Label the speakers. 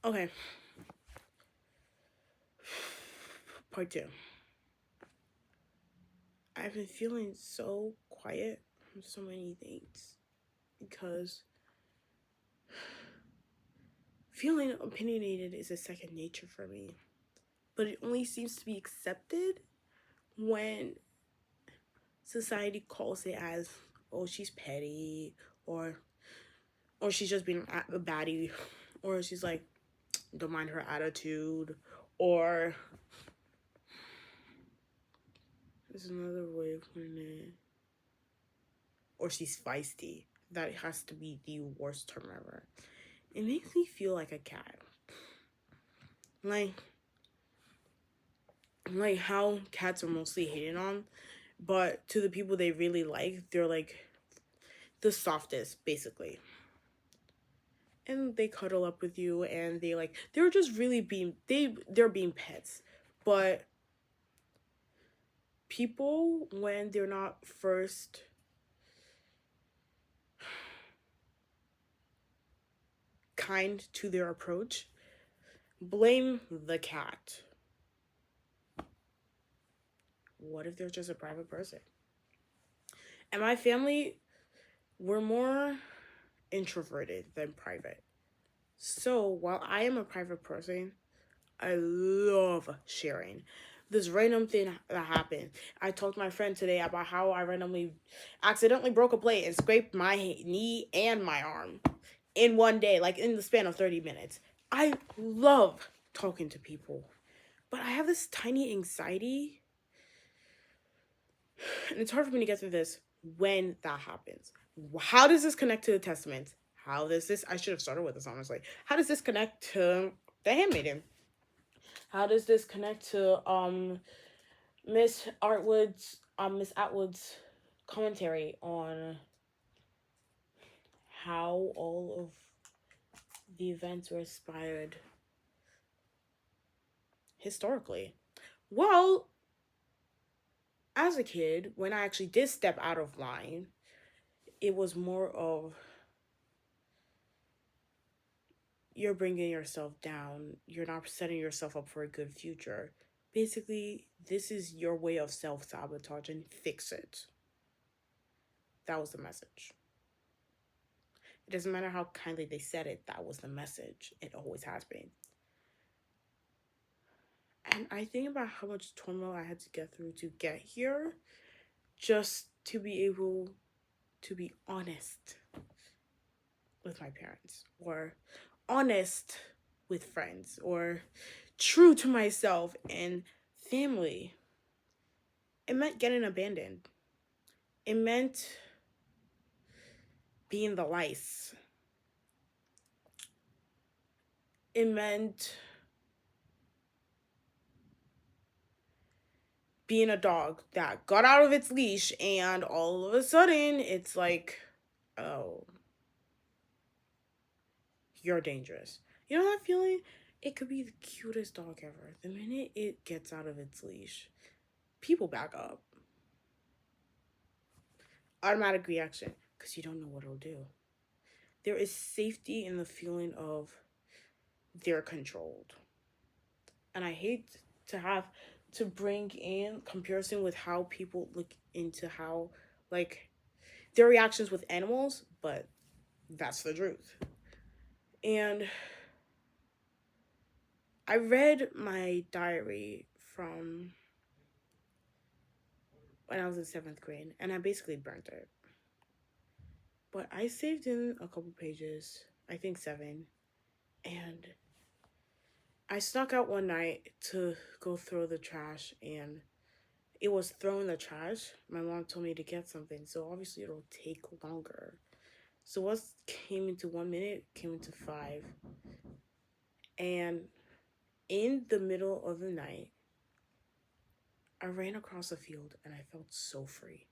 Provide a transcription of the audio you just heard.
Speaker 1: Okay. Part two. I've been feeling so quiet from so many things because feeling opinionated is a second nature for me. But it only seems to be accepted when society calls it as, oh, she's petty, or or she's just being a baddie, or she's like, don't mind her attitude, or there's another way of putting it, or she's feisty. That has to be the worst term ever. It makes me feel like a cat. Like like how cats are mostly hated on, but to the people they really like, they're like the softest, basically. And they cuddle up with you and they're just really being they're being pets. But people, when they're not first kind to their approach, blame the cat. What if they're just a private person? And my family, we're more introverted than private. So while I am a private person, I love sharing. This random thing that happened. I told my friend today about how I randomly accidentally broke a plate and scraped my knee and my arm in one day, like in the span of 30 minutes. I love talking to people, but I have this tiny anxiety, and it's hard for me to get through this when that happens. How does this connect to the Testament? How does this, I should have started with this, honestly. How does this connect to the handmaiden? How does this connect to Miss Atwood's commentary on how all of the events were inspired historically? Well, as a kid, when I actually did step out of line, it was more of, you're bringing yourself down. You're not setting yourself up for a good future. Basically, this is your way of self sabotage and fix it. That was the message. It doesn't matter how kindly they said it, that was the message. It always has been. And I think about how much turmoil I had to get through to get here, just to be able to be honest with my parents, or honest with friends, or true to myself and family. It meant getting abandoned. It meant being the lice. It meant being a dog that got out of its leash and all of a sudden it's like, oh, you're dangerous. You know that feeling? It could be the cutest dog ever. The minute it gets out of its leash, people back up. Automatic reaction, because you don't know what it'll do. There is safety in the feeling of they're controlled. And I hate to have to bring in comparison with how people look into how, like, their reactions with animals, but that's the truth. And I read my diary from when I was in seventh grade, and I basically burnt it. But I saved in a couple pages, I think seven, and I snuck out one night to go throw the trash, and it was thrown in the trash. My mom told me to get something, so obviously it'll take longer. So what came into 1 minute came into five, and in the middle of the night, I ran across a field and I felt so free.